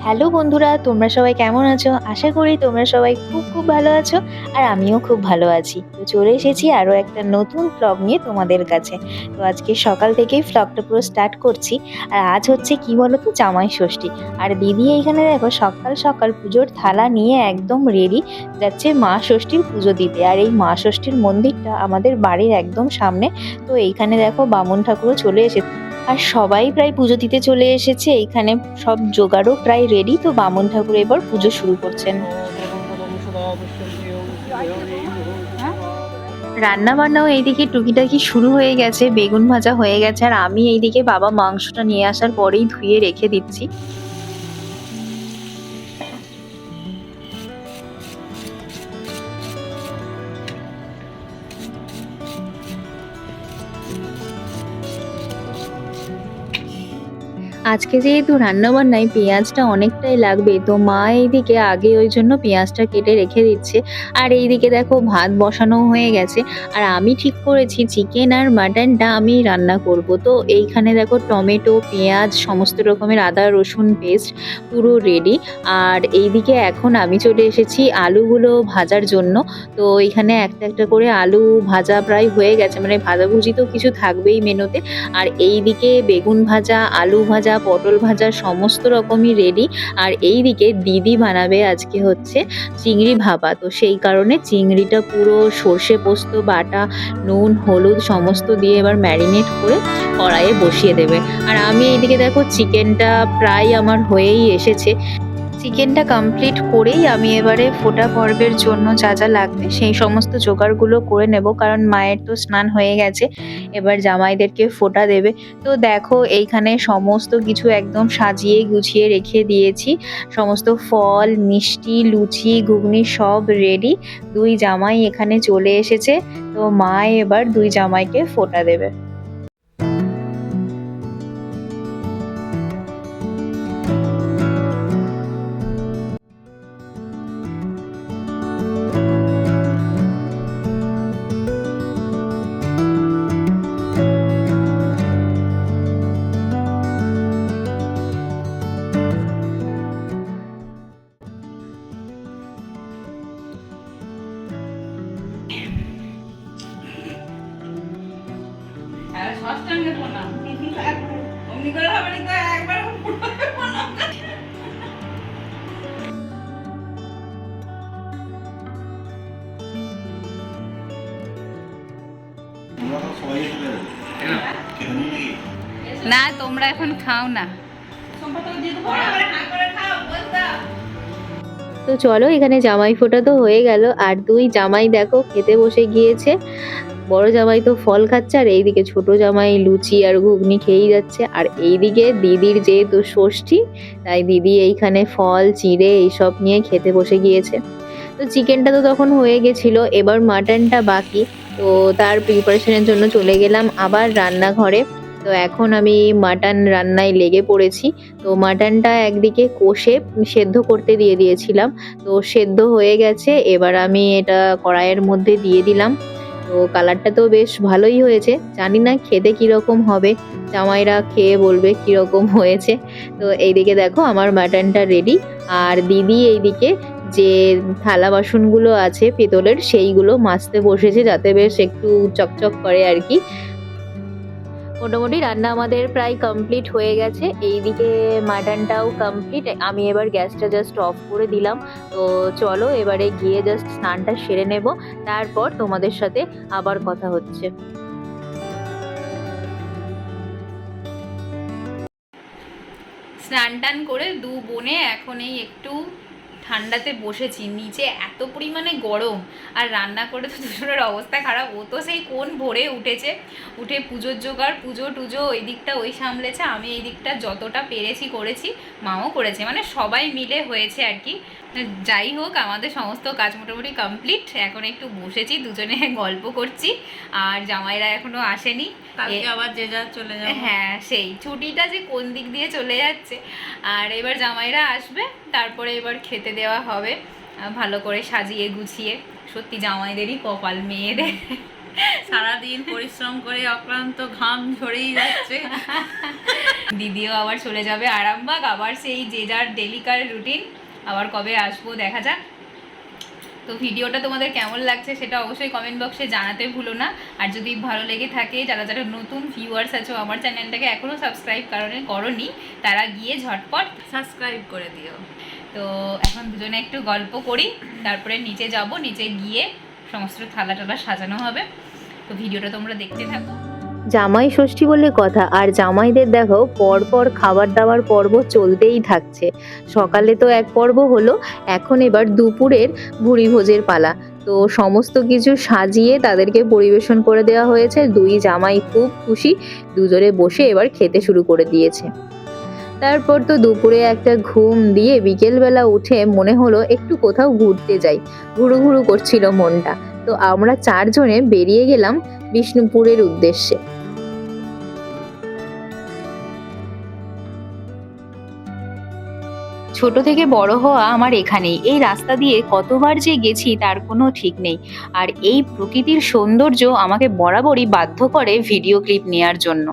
Hello বন্ধুরা, তোমরা সবাই কেমন আছো? আশা করি তোমরা সবাই খুব খুব ভালো আছো। আর আমিও খুব ভালো আছি। তো চলে এসেছি আরও একটা নতুন ভ্লগ নিয়ে তোমাদের কাছে। তো আজকে সকাল থেকেই ভ্লগটা পুরো স্টার্ট করছি। আর আজ হচ্ছে কি বলো তো, জামাই ষষ্ঠী। আর দিদি এইখানে দেখো সকাল সকাল পুজোর থালা নিয়ে একদম রেডি, যাচ্ছে মা ষষ্ঠীর পুজো দিতে। আর এই মা ষষ্ঠীর মন্দিরটা আমাদের বাড়ির একদম সামনে। তো এইখানে দেখো বামুন ঠাকুরও চলে এসেছে। আর সবাই প্রায় পুজো দিতে চলে এসেছে। এইখানে সব জোগাড়ও প্রায় রেডি। তো বামুন ঠাকুর এবার পুজো শুরু করছেন। রান্না বান্নাও এইদিকে টুকিটাকি শুরু হয়ে গেছে, বেগুন ভাজা হয়ে গেছে। আর আমি এইদিকে বাবা মাংসটা নিয়ে আসার পরেই ধুয়ে রেখে দিচ্ছি। আজকে যেহেতু রান্নাবান্নায় পেঁয়াজটা অনেকটাই লাগবে, তো মা এইদিকে আগে ওই জন্য পেঁয়াজটা কেটে রেখে দিচ্ছে। আর এইদিকে দেখো ভাত বসানো হয়ে গেছে। আর আমি ঠিক করেছি চিকেন আর মাটনটা আমি রান্না করব। তো এইখানে দেখো টমেটো, পেঁয়াজ, সমস্ত রকমের আদা রসুন পেস্ট পুরো রেডি। আর এইদিকে এখন আমি চলে এসেছি আলুগুলো ভাজার জন্য। তো এখানে একটা একটা করে আলু ভাজা প্রায় হয়ে গেছে, মানে ভাজাভুজি তো কিছু থাকবেই মেনুতে। আর এইদিকে বেগুন ভাজা, আলু ভাজা, পটল ভাজা সমস্ত রকমই রেডি। আর এইদিকে দিদি বানাবে আজকে হচ্ছে চিংড়ি ভাপা। তো সেই কারণে চিংড়িটা পুরো সর্ষে পোস্ত বাটা, নুন হলুদ সমস্ত দিয়ে এবার ম্যারিনেট করে কড়াইয়ে বসিয়ে দেবে। আর আমি এইদিকে দেখো চিকেনটা প্রায় আমার হয়েই এসেছে। চিকেনটা কমপ্লিট করেই আমি এবারে ফোঁটা পর্বের জন্য যা যা লাগবে সেই সমস্ত জোগাড়গুলো করে নেব, কারণ মায়ের তো স্নান হয়ে গেছে, এবার জামাইদেরকে ফোঁটা দেবে। তো দেখো এইখানে সমস্ত কিছু একদম সাজিয়ে গুছিয়ে রেখে দিয়েছি। সমস্ত ফল, মিষ্টি, লুচি, ঘুগনি সব রেডি। দুই জামাই এখানে চলে এসেছে। তো মা এবার দুই জামাইকে ফোঁটা দেবে। না, তোমরা এখন খাও না। তো চলো, এখানে জামাই ফোঁটা তো হয়ে গেল। আর দুই জামাই দেখো খেতে বসে গিয়েছে। বড় জামাই তো ফল খাচ্ছে, আর এইদিকে ছোট জামাই লুচি আর ঘুগনি খেয়েই যাচ্ছে। আর এইদিকে দিদির যেহেতু ষষ্ঠী, তাই দিদি এইখানে ফল চিড়ে এইসব নিয়ে খেতে বসে গিয়েছে। তো চিকেনটা তো তখন হয়ে গেছিল, এবার মাটনটা বাকি। তো তার প্রিপারেশনের জন্য চলে গেলাম আবার রান্নাঘরে। তো এখন আমি মাটন রান্নায় লেগে পড়েছি। তো মাটনটা একদিকে কষে সেদ্ধ করতে দিয়ে দিয়েছিলাম। তো সেদ্ধ হয়ে গেছে, এবার আমি এটা কড়াইয়ের মধ্যে দিয়ে দিলাম। তো কালারটা তো বেশ ভালোই হয়েছে, জানি না খেতে কিরকম হবে, জামাইরা খেয়ে বলবে কিরকম হয়েছে। তো এইদিকে দেখো আমার মাটনটা রেডি। আর দিদি এইদিকে যে থালা বাসনগুলো আছে পিতলের, সেইগুলো মাজতে বসেছে, যাতে বেশ একটু চকচক করে আর কি। মোটামুটি রান্না আমাদের প্রায় কমপ্লিট হয়ে গেছে। এইদিকে মাটনটাও কমপ্লিট। আমি এবার গ্যাসটা জাস্ট অফ করে দিলাম। তো চলো এবারে গিয়ে জাস্ট স্নানটা সেরে নেব, তারপর তোমাদের সাথে আবার কথা হচ্ছে। স্নান টান করে দু বোনে এখন এই একটু ঠান্ডাতে বসেছি, নিচে এত পরিমাণে গরম, আর রান্না করে তো দুজনের অবস্থা খারাপ। ও তো সেই কোন ভোরে উঠেছে, উঠে পুজোর জোগাড়, পুজো টুজো ওই দিকটা ওই সামলেছে, আমি এই দিকটা যতটা পেরেছি করেছি, মাও করেছে, মানে সবাই মিলে হয়েছে আর কি। যাই হোক, আমাদের সমস্ত কাজ মোটামুটি কমপ্লিট। এখন একটু বসেছি, দুজনে গল্প করছি, আর জামাইরা এখনো আসেনি, কালকে আবার যে যা চলে যাবে। হ্যাঁ, সেই ছুটিটা যে কোন দিক দিয়ে চলে যাচ্ছে। আর এবার জামাইরা আসবে, তারপরে এবার খেতে দেওয়া হবে ভালো করে সাজিয়ে গুছিয়ে। সত্যি জামাইদেরই কপাল, মেয়েদের সারাদিন পরিশ্রম করে অক্লান্ত ঘাম ঝরেই যাচ্ছে। দিদিও আবার চলে যাবে আরামবাগ, আবার সেই যে যার ডেলিকার রুটিন। আবার কবে আসবো দেখা যাক। তো ভিডিওটা তোমাদের কেমন লাগছে সেটা অবশ্যই কমেন্ট বক্সে জানাতে ভুলো না। আর যদি ভালো লেগে থাকে, যারা যারা নতুন ভিউয়ার্স আছো আমার চ্যানেলটাকে এখনও সাবস্ক্রাইব করোনি, তারা গিয়ে ঝটপট সাবস্ক্রাইব করে দিও। তো এখন দুজনে একটু গল্প করি, তারপরে নিচে যাব, নিচে গিয়ে সমস্ত থালা টালা সাজানো হবে। তো ভিডিওটা তোমরা দেখতে থাকো। জামাই ষষ্ঠী বলে কথা, আর জামাইদের দেখো পরপর খাবার দাবার পর্ব চলতেই থাকছে। সকালে তো এক পর্ব হলো, এখন এবার দুপুরের ভুরি ভোজের পালা। তো সমস্ত কিছু সাজিয়ে তাদেরকে পরিবেশন করে দেওয়া হয়েছে। দুই জামাই খুব খুশি, দুজনে বসে এবার খেতে শুরু করে দিয়েছে। তারপর তো দুপুরে একটা ঘুম দিয়ে বিকেলবেলা উঠে মনে হলো একটু কোথাও ঘুরতে যাই, ঘুরু ঘুরু করছিল মনটা। তো আমরা চারজনে বেরিয়ে গেলাম বিষ্ণুপুরের উদ্দেশ্যে। ছোট থেকে বড় হওয়া আমার এখানেই, এই রাস্তা দিয়ে কতবার যে গেছি তার কোনো ঠিক নেই। আর এই প্রকৃতির সৌন্দর্য আমাকে বরাবরই বাধ্য করে ভিডিও ক্লিপ নেওয়ার জন্য।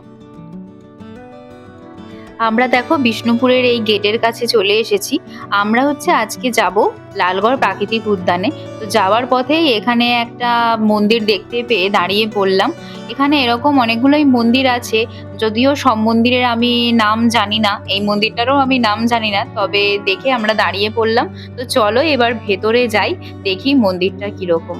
আমরা দেখো বিষ্ণুপুরের এই গেটের কাছে চলে এসেছি। আমরা হচ্ছে আজকে যাব লালগড় প্রাকৃতিক উদ্যানে। তো যাওয়ার পথেই এখানে একটা মন্দির দেখতে পেয়ে দাঁড়িয়ে পড়লাম। এখানে এরকম অনেকগুলোই মন্দির আছে, যদিও সব মন্দিরের আমি নাম জানি না, এই মন্দিরটারও আমি নাম জানি না, তবে দেখে আমরা দাঁড়িয়ে পড়লাম। তো চলো এবার ভেতরে যাই, দেখি মন্দিরটা কিরকম।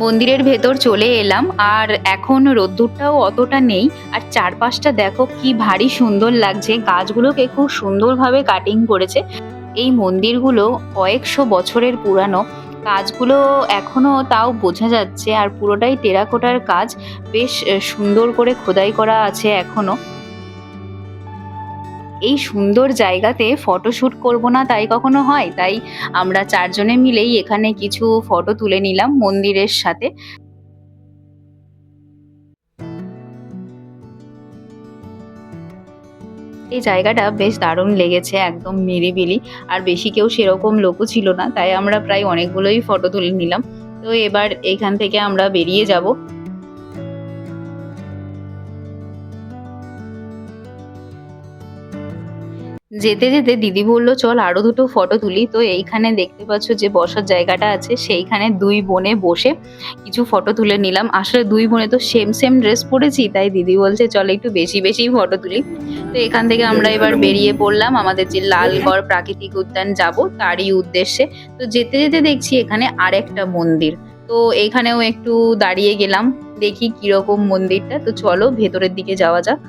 মন্দিরের ভেতর চলে এলাম, আর এখন রোদ্দুরটাও অতটা নেই। আর চারপাশটা দেখো কি ভারী সুন্দর লাগছে, গাছগুলোকে খুব সুন্দরভাবে কাটিং করেছে। এই মন্দিরগুলো কয়েকশো বছরের পুরানো, কাজগুলো এখনো তাও বোঝা যাচ্ছে, আর পুরোটাই টেরাকোটার কাজ, বেশ সুন্দর করে খোদাই করা আছে এখনো। এই সুন্দর জায়গাতে ফটোশ্যুট করব না তাই কখনো হয়, তাই আমরা চারজনে মিলেই এখানে কিছু ফটো তুলে নিলাম মন্দিরের সাথে। এই জায়গাটা বেশ দারুণ লেগেছে, একদম নিরিবিলি, আর বেশি কেউ সেরকম লোকও ছিল না, তাই আমরা প্রায় অনেকগুলোই ফটো তুলে নিলাম। তো এবার এখান থেকে আমরা বেরিয়ে যাব। যেতে যেতে দিদি বললো চল আরো দুটো ফটো তুলি। তো এইখানে দেখতে পাচ্ছ যে বসার জায়গাটা আছে, সেইখানে দুই বোনে বসে কিছু ফটো তুলে নিলাম। আসলে দুই বোনে তো সেম সেম ড্রেস পরেছি, তাই দিদি বলছে চল একটু বেশি বেশি ফটো তুলি। তো এখান থেকে আমরা এবার বেরিয়ে পড়লাম আমাদের যে লালগড় প্রাকৃতিক উদ্যান যাব তারই উদ্দেশ্যে। তো যেতে যেতে দেখছি এখানে আরেকটা মন্দির, তো এখানেও একটু দাঁড়িয়ে গেলাম, দেখি কিরকম মন্দিরটা। তো চলো ভেতরের দিকে যাওয়া যাক।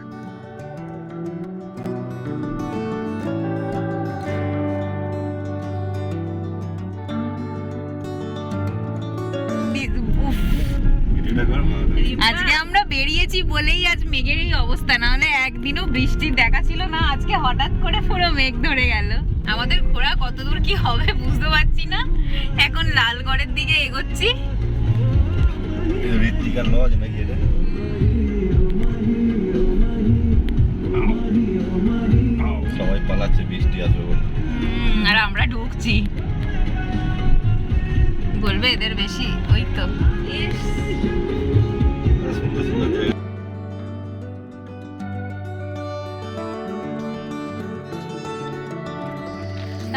আজকে আমরা বেরিয়েছি বলেই আজ মেঘের এই অবস্থা, না হলে একদিনও বৃষ্টির দেখা ছিল না। আজকে হঠাৎ করে পুরো মেঘ ধরে গেল। আমাদের ঘোরা কতদূর কি হবে বুঝতে পারছি না। এখন লালগড়ের দিকে এগোচ্ছি। সবাই পালাচ্ছে বৃষ্টি আসবে বলে, আর আমরা ঢুকছি, বলবে এদের বেশি। ওই তো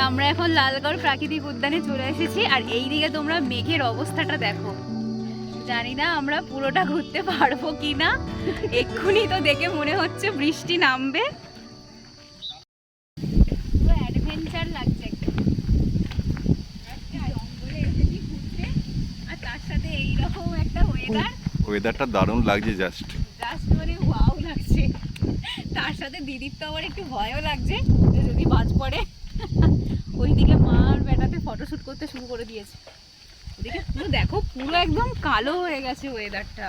আমরা এখন লালগড় প্রাকৃতিক উদ্যানে চলে এসেছি। আর এইদিকে তোমরা মেঘের অবস্থাটা দেখো, জানি না আমরা পুরোটা ঘুরতে পারবো কিনা। এক্ষুনি তো দেখে মনে হচ্ছে বৃষ্টি নামবে। পুরো অ্যাডভেঞ্চার লাগছে জঙ্গলে এসেছি ঘুরতে, আর তার সাথে এইরকম একটা ওয়েদার। ওয়েদারটা দারুণ লাগছে জাস্ট। জাস্ট মানে ওয়াও লাগছে। তার সাথে দিদির তো আবার একটু ভয়ও লাগছে যে যদি বাজ পড়ে। ওইদিকে মা আর বেটাতে ফটোশুট করতে শুরু করে দিয়েছে। ওদিকে পুরো দেখো, পুরো একদম কালো হয়ে গেছে ওয়েদারটা।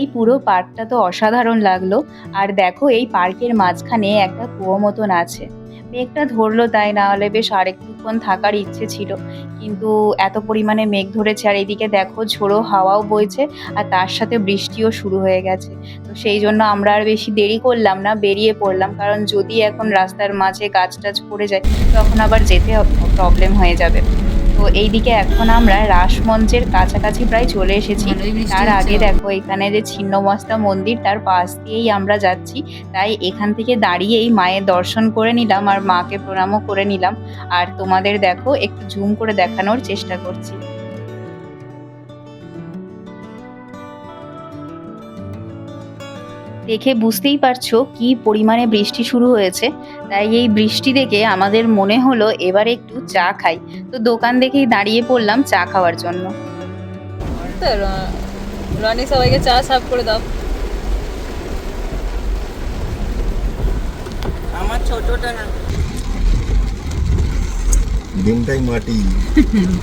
এই পুরো পার্কটা তো অসাধারণ লাগলো। আর দেখো এই পার্কের মাঝখানে একটা কুয়ো মতন আছে। মেঘটা ধরলো তাই, না হলে বেশ আরেকটুক্ষণ থাকার ইচ্ছে ছিল, কিন্তু এত পরিমাণে মেঘ ধরেছে। আর এইদিকে দেখো ঝোড়ো হাওয়াও বইছে আর তার সাথে বৃষ্টিও শুরু হয়ে গেছে। তো সেই জন্য আমরা আর বেশি দেরি করলাম না, বেরিয়ে পড়লাম, কারণ যদি এখন রাস্তার মাঝে গাছ টাছ পড়ে যায় তখন আবার যেতে প্রবলেম হয়ে যাবে। তো এইদিকে এখন আমরা রাসমঞ্চের কাছাকাছি প্রায় চলে এসেছি। তার আগে দেখো এখানে যে ছিন্নমস্তা মন্দির, তার পাশ দিয়েই আমরা যাচ্ছি। তাই এখান থেকে দাঁড়িয়েই মায়ের দর্শন করে নিলাম আর মাকে প্রণামও করে নিলাম। আর তোমাদের দেখো একটু জুম করে দেখানোর চেষ্টা করছি। দেখে বুঝতেই পারছো কি পরিমাণে বৃষ্টি শুরু হয়েছে। তাই এই বৃষ্টি দেখে আমাদের মনে হলো এবার একটু চা খাই। তো দোকান দেখেই দাঁড়িয়ে পড়লাম চা খাওয়ার জন্য। রানী সবাইকে চা সার্ভ করে দাও। আমার ছোটটা না, দিনটাই মাটি।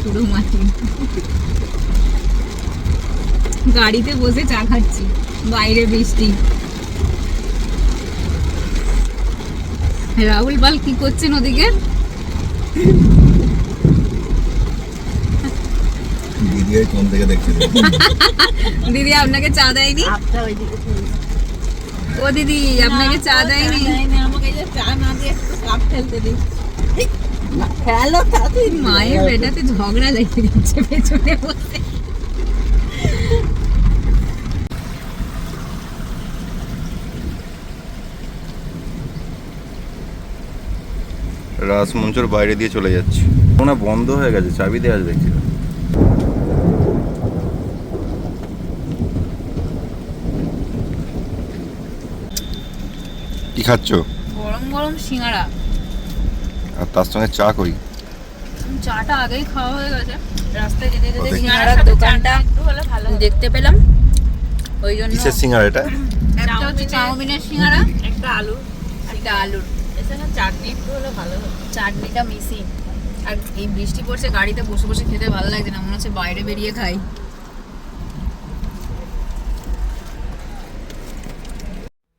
পুরো মাটি। গাড়িতে বসে চা খাচ্ছি, বাইরে বৃষ্টি। রাহুল বাল কি করছেন ওদিকে? দিদি ওই কোন থেকে দেখছে? দিদি আপনাকে চা দেয়নি? ও দিদি আপনাকে চা দেয়নি? আমাকে চা না দিয়ে কাপ ফেলতে দিই। হ্যালো তাতে মায়ের বেটাতে ঝগড়া লেগে দিচ্ছে পেছনে বসে। রাসমঞ্চের বাইরে দিয়ে চলে যাচ্ছি। ওনা বন্ধ হয়ে গেছে, চাবি দেওয়া আছে দেখছি। কি খাচ্ছ? গরম গরম সিঙ্গারা, আর তার সঙ্গে চা কই? চাটা আগেই খাওয়া হয়ে গেছে। রাস্তায় যেতে যেতে সিঙ্গারার দোকানটা দেখতে পেলাম, ওই জন্য। কিসের সিঙ্গারা এটা? একটা হচ্ছে চাউমিনের সিঙ্গারা, একটা আলুর। এখানে চাটনি একটু হলে ভালো হতো, চাটনিটা মিসিং। আর এই বৃষ্টি পড়ছে, গাড়িতে বসে বসে খেতে ভালো লাগছে না, মনে হচ্ছে বাইরে বেরিয়ে খাই।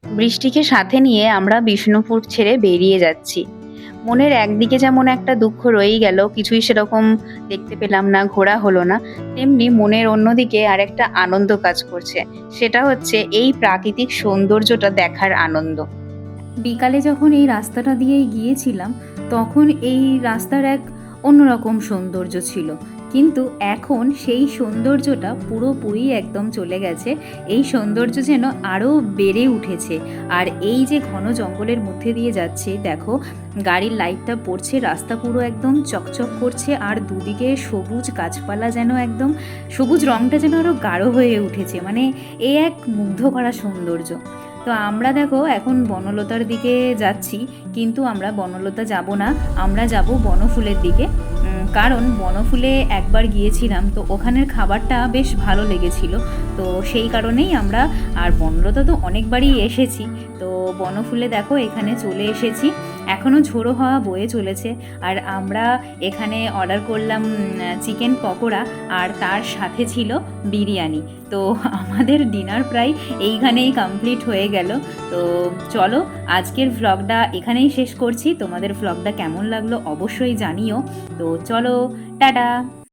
বৃষ্টিকে সাথে নিয়ে আমরা বিষ্ণুপুর ছেড়ে বেরিয়ে যাচ্ছি। মনের একদিকে যেমন একটা দুঃখ রয়েই গেল, কিছুই সেরকম দেখতে পেলাম না, ঘোরা হলো না, তেমনি মনের অন্যদিকে আর একটা আনন্দ কাজ করছে। সেটা হচ্ছে এই প্রাকৃতিক সৌন্দর্যটা দেখার আনন্দ। বিকালে যখন এই রাস্তাটা দিয়েই গিয়েছিলাম তখন এই রাস্তার এক অন্যরকম সৌন্দর্য ছিল, কিন্তু এখন সেই সৌন্দর্যটা পুরোপুরি একদম চলে গেছে। এই সৌন্দর্য যেন আরও বেড়ে উঠেছে। আর এই যে ঘন জঙ্গলের মধ্যে দিয়ে যাচ্ছে, দেখো গাড়ির লাইটটা পড়ছে, রাস্তা পুরো একদম চকচক করছে, আর দুদিকে সবুজ গাছপালা, যেন একদম সবুজ রঙটা যেন আরও গাঢ় হয়ে উঠেছে। মানে এ এক মুগ্ধ করা সৌন্দর্য। তো আমরা দেখো এখন বনলতার দিকে যাচ্ছি, কিন্তু আমরা বনলতা যাব না, আমরা যাব বনফুলের দিকে। কারণ বনফুলে একবার গিয়েছিলাম, তো ওখানের খাবারটা বেশ ভালো লেগেছিল। তো সেই কারণেই আমরা, আর বনলতা তো অনেকবারই এসেছি, তো বনফুলে দেখো এখানে চলে এসেছি, এখনও ঝোড়ো হাওয়া বয়ে চলেছে। আর আমরা এখানে অর্ডার করলাম চিকেন পকোড়া, আর তার সাথে ছিল বিরিয়ানি। তো আমাদের ডিনার প্রায় এইখানেই কমপ্লিট হয়ে গেল। তো চলো আজকের ভ্লগটা এখানেই শেষ করছি। তোমাদের ভ্লগটা কেমন লাগলো অবশ্যই জানিও। তো চলো, টাটা।